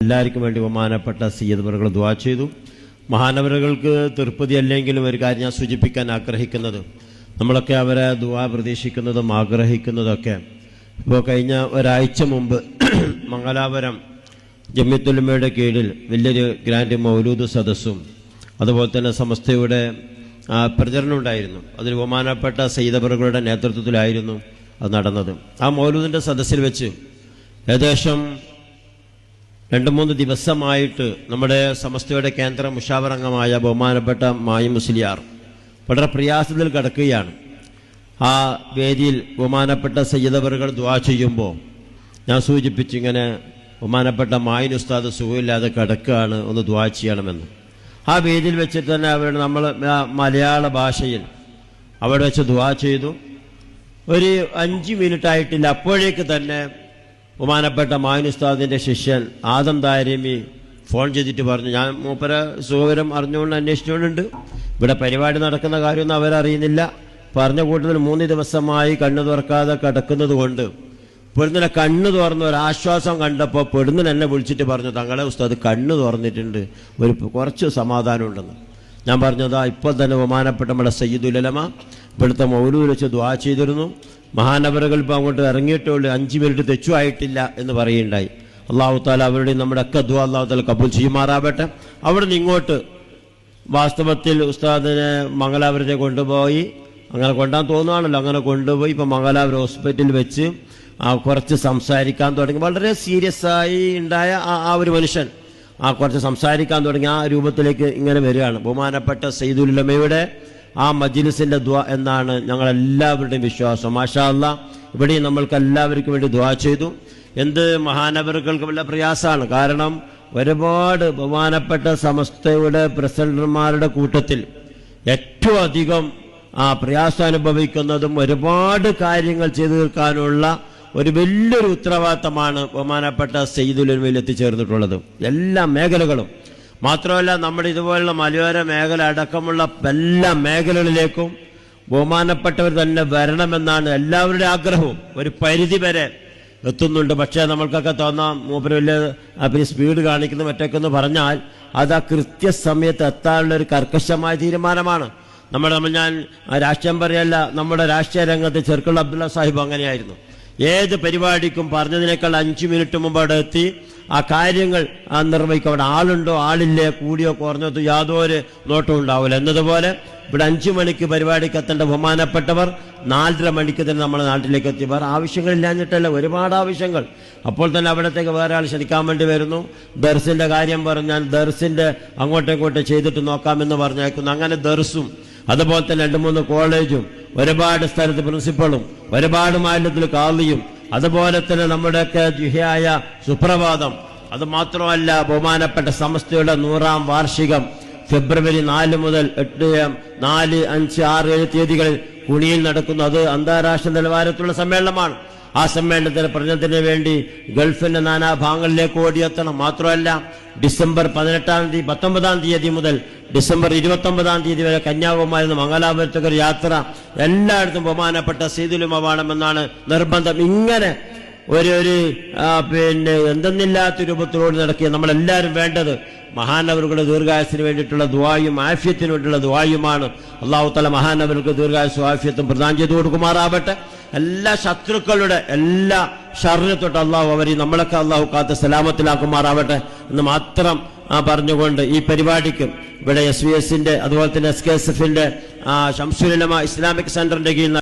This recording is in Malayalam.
എല്ലാവർക്കും വേണ്ടി ബഹുമാനപ്പെട്ട സയ്യിദ് അവറുകൾ ദുആ ചെയ്തു. മഹാനവറുകൾക്ക് തൃപ്തി അല്ലെങ്കിലും ഒരു കാര്യം ഞാൻ സൂചിപ്പിക്കാൻ ആഗ്രഹിക്കുന്നത്, നമ്മളൊക്കെ അവരെ ദുആ പ്രതീക്ഷിക്കുന്നതും ആഗ്രഹിക്കുന്നതൊക്കെ ഇപ്പോൾ കഴിഞ്ഞ ഒരാഴ്ച മുമ്പ് മംഗലാപുരം ജമിയത്തുൽ കീഴിൽ വലിയൊരു ഗ്രാൻഡ് മൗലൂദ് സദസ്സും അതുപോലെ തന്നെ സമസ്തയുടെ പ്രചരണം ഉണ്ടായിരുന്നു. അതിൽ ബഹുമാനപ്പെട്ട സയ്യിദ് അവറുകളുടെ നേതൃത്വത്തിലായിരുന്നു അത് നടന്നത്. ആ മൗലൂദിൻ്റെ സദസ്സിൽ വെച്ച് ഏകദേശം 2-3 ദിവസമായിട്ട് നമ്മുടെ സമസ്തയുടെ കേന്ദ്ര മുഷാവറംഗമായ ബഹുമാനപ്പെട്ട മായി മുസ്ലിയാർ വളരെ പ്രയാസത്തിൽ കിടക്കുകയാണ്. ആ വേദിയിൽ ബഹുമാനപ്പെട്ട സയ്യിദ് അവറുകൾ ദുആ ചെയ്യുമ്പോൾ ഞാൻ സൂചിപ്പിച്ചു, ഇങ്ങനെ ബഹുമാനപ്പെട്ട മായിൻ ഉസ്താദ് സുഖമില്ലാതെ കിടക്കുകയാണ്, ഒന്ന് ദുആ ചെയ്യണമെന്ന്. ആ വേദിയിൽ വെച്ചിട്ട് തന്നെ നമ്മൾ മലയാള ഭാഷയിൽ അവിടെ വെച്ച് ദുആ ചെയ്തു. ഒരു 5 മിനിറ്റ് ആയിട്ടില്ല, അപ്പോഴേക്ക് തന്നെ ബഹുമാനപ്പെട്ട മായിൻ ഉസ്താദിൻ്റെ ശിഷ്യൻ ആദം ദാരിമി ഫോൺ ചെയ്തിട്ട് പറഞ്ഞു, ഞാൻ മൂപ്പര സുഖവിവരം അറിഞ്ഞുകൊണ്ട് അന്വേഷിച്ചുകൊണ്ടുണ്ട്, ഇവിടെ പരിപാടി നടക്കുന്ന കാര്യമൊന്നും അവരറിയുന്നില്ല. പറഞ്ഞ കൂട്ടത്തിൽ 3 ദിവസമായി കണ്ണു തുറക്കാതെ കിടക്കുന്നത് കൊണ്ട് പെടുന്നിനെ കണ്ണ് തുറന്ന് ഒരാശ്വാസം കണ്ടപ്പോൾ പെടുന്നിന് എന്നെ വിളിച്ചിട്ട് പറഞ്ഞു, തങ്ങളെ ഉസ്താദ് കണ്ണ് തുറന്നിട്ടുണ്ട്, കുറച്ച് സമാധാനം ഉണ്ടെന്ന്. ഞാൻ പറഞ്ഞതാ ഇപ്പോൾ തന്നെ ബഹുമാനപ്പെട്ട നമ്മുടെ സയ്യിദുൽ ഉലമ ഇവിടുത്തെ മൗലൂദിൽ വെച്ച് ദുആ ചെയ്തിരുന്നു. മഹാനവറുകൾ ഇപ്പോൾ അങ്ങോട്ട് ഇറങ്ങിയിട്ടുള്ളൂ, 5 മിനിറ്റ് തെച്ചു ആയിട്ടില്ല എന്ന് പറയുകയുണ്ടായി. അള്ളാഹു താല അവരുടെയും നമ്മുടെ ഒക്കെ ദുആ അള്ളാഹു താല കബൂൽ ചെയ്യുമാറാവട്ടെ. അവിടെ നിന്ന് ഇങ്ങോട്ട് വാസ്തവത്തിൽ ഉസ്താദിനെ മംഗലാപുരത്തെ കൊണ്ടുപോയി, അങ്ങനെ കൊണ്ടാൻ തോന്നുകയാണല്ലോ, അങ്ങനെ കൊണ്ടുപോയി ഇപ്പോൾ മംഗലാപുരം ഹോസ്പിറ്റലിൽ വെച്ച് കുറച്ച് സംസാരിക്കാൻ തുടങ്ങി. വളരെ സീരിയസ് ആയി ഉണ്ടായ ആ ഒരു മനുഷ്യൻ കുറച്ച് സംസാരിക്കാൻ തുടങ്ങി. ആ രൂപത്തിലേക്ക് ഇങ്ങനെ വരികയാണ്. ബഹുമാനപ്പെട്ട സയ്യിദുൽ ഉലമയുടെ ആ മജ്ലിസിന്റെ ദുആ എന്നാണ് ഞങ്ങളെല്ലാവരുടെയും വിശ്വാസം. മാഷാ അല്ലാഹ് ഇവിടെയും നമ്മൾക്ക് എല്ലാവർക്കും വേണ്ടി ദുആ ചെയ്തു. എന്ത് മഹാനവറുകൾക്ക് വല്ല പ്രയാസമാണ്. കാരണം ഒരുപാട് ബഹുമാനപ്പെട്ട സമസ്തയുടെ പ്രസിഡന്റുമാരുടെ കൂട്ടത്തിൽ ഏറ്റവും അധികം പ്രയാസം അനുഭവിക്കുന്നതും ഒരുപാട് കാര്യങ്ങൾ ചെയ്തു തീർക്കാനുള്ള ഒരു വലിയൊരു ഉത്തരവാദിത്തമാണ് ബഹുമാനപ്പെട്ട സയ്യിദുൽ ഉലമയിൽ എത്തിച്ചേർന്നിട്ടുള്ളത്. എല്ലാ മേഖലകളും മാത്രമല്ല, നമ്മുടെ ഇതുപോലുള്ള മലയോര മേഖല അടക്കമുള്ള എല്ലാ മേഖലകളിലേക്കും ബഹുമാനപ്പെട്ടവർ തന്നെ വരണമെന്നാണ് എല്ലാവരുടെ ആഗ്രഹവും. ഒരു പരിധി വരെ എത്തുന്നുണ്ട്. പക്ഷേ നമ്മൾക്കൊക്കെ തോന്നാം മൂപ്പര് വലിയ സ്പീഡ് കാണിക്കുന്ന മറ്റൊക്കെ എന്ന് പറഞ്ഞാൽ അത് ആ കൃത്യസമയത്ത് എത്താനുള്ള ഒരു കർക്കശമായ തീരുമാനമാണ്. ഞാൻ രാഷ്ട്രീയം പറയല്ല, നമ്മുടെ രാഷ്ട്രീയ രംഗത്ത് ചെറുക്കുള്ള അബ്ദുള്ള സാഹിബ് അങ്ങനെയായിരുന്നു. ഏത് പരിപാടിക്കും പറഞ്ഞതിനേക്കാൾ 5 മിനിറ്റ് മുമ്പ് അവിടെ എത്തി ആ കാര്യങ്ങൾ നിർവഹിക്കും. അവിടെ ആളുണ്ടോ ആളില്ലേ, കൂടിയോ കുറഞ്ഞോ യാതൊരു നോട്ടവും ഉണ്ടാവില്ല എന്നതുപോലെ ഇവിടെ 5 മണിക്ക് പരിപാടിക്ക് എത്തേണ്ട ബഹുമാനപ്പെട്ടവർ 4:30 മണിക്ക് തന്നെ നമ്മുടെ നാട്ടിലേക്ക് എത്തി. വേറെ ആവശ്യങ്ങളില്ലാഞ്ഞിട്ടല്ല, ഒരുപാട് ആവശ്യങ്ങൾ. അപ്പോൾ തന്നെ അവിടത്തേക്ക് വേറെ ആൾ ക്ഷണിക്കാൻ വേണ്ടി വരുന്നു. ദർസിന്റെ കാര്യം പറഞ്ഞാൽ ദർസിന്റെ അങ്ങോട്ടും ചെയ്തിട്ട് നോക്കാമെന്ന് പറഞ്ഞേക്കുന്നു. അങ്ങനെ ദർസും അതുപോലെ തന്നെ 2-3 കോളേജും ഒരുപാട് സ്ഥലത്ത് പ്രിൻസിപ്പളും ഒരുപാട് മാലിന്യത്തിൽ കാളിയും അതുപോലെ തന്നെ നമ്മുടെയൊക്കെ ജിഹയായ സുപ്രഭാതം. അത് മാത്രമല്ല, ബഹുമാനപ്പെട്ട സമസ്തയുടെ 100ാം വാർഷികം ഫെബ്രുവരി 4 മുതൽ 8, 4, 5, 6, 7 തീയതികളിൽ കുണിയിൽ നടക്കുന്നു. അത് അന്താരാഷ്ട്ര നിലവാരത്തിലുള്ള സമ്മേളനമാണ്. ആ സമ്മേളനത്തിന്റെ പ്രചരണത്തിന് വേണ്ടി ഗൾഫിന്റെ നാനാഭാഗങ്ങളിലേക്ക് ഓടിയെത്തണം. മാത്രമല്ല, ഡിസംബർ 19-ാം തീയതി മുതൽ ഡിസംബർ 29-ാം തീയതി വരെ കന്യാകുമാരി മംഗലാപുരത്തേക്ക് ഒരു യാത്ര. എല്ലായിടത്തും ബഹുമാനപ്പെട്ട സയ്യിദുൽ ഉലമ വേണമെന്നാണ് നിർബന്ധം. ഇങ്ങനെ ഒരു എന്തെന്നില്ലാത്ത രൂപത്തിലോട് നടക്കിയ നമ്മളെല്ലാവരും വേണ്ടത് മഹാനവറുകളുടെ ദീർഘായുസിന് വേണ്ടിയിട്ടുള്ള ദുആയും ആഫിയത്തിന് വേണ്ടിയുള്ള ദുആയുമാണ്. അല്ലാഹു തആല മഹാനവറുകൾക്ക് ദീർഘായുസ്സും ആഫിയത്തും പ്രദാനം ചെയ്തു കൊടുക്കുമാറാവട്ടെ. എല്ലാ ശത്രുക്കളുടെ എല്ലാ ഷർറിനെ തൊട്ട് അള്ളാഹു അവരെ നമ്മളൊക്കെ അള്ളാഹു കാത്ത് സലാമത്തിലാക്കുമാറാവട്ടെ എന്ന് മാത്രം പറഞ്ഞുകൊണ്ട് ഈ പരിപാടിക്ക് ഇവിടെ SVS അതുപോലെ തന്നെ SKSF ശംസുൽ ഉലമ ഇസ്ലാമിക് സെന്ററിന്റെ കീഴിൽ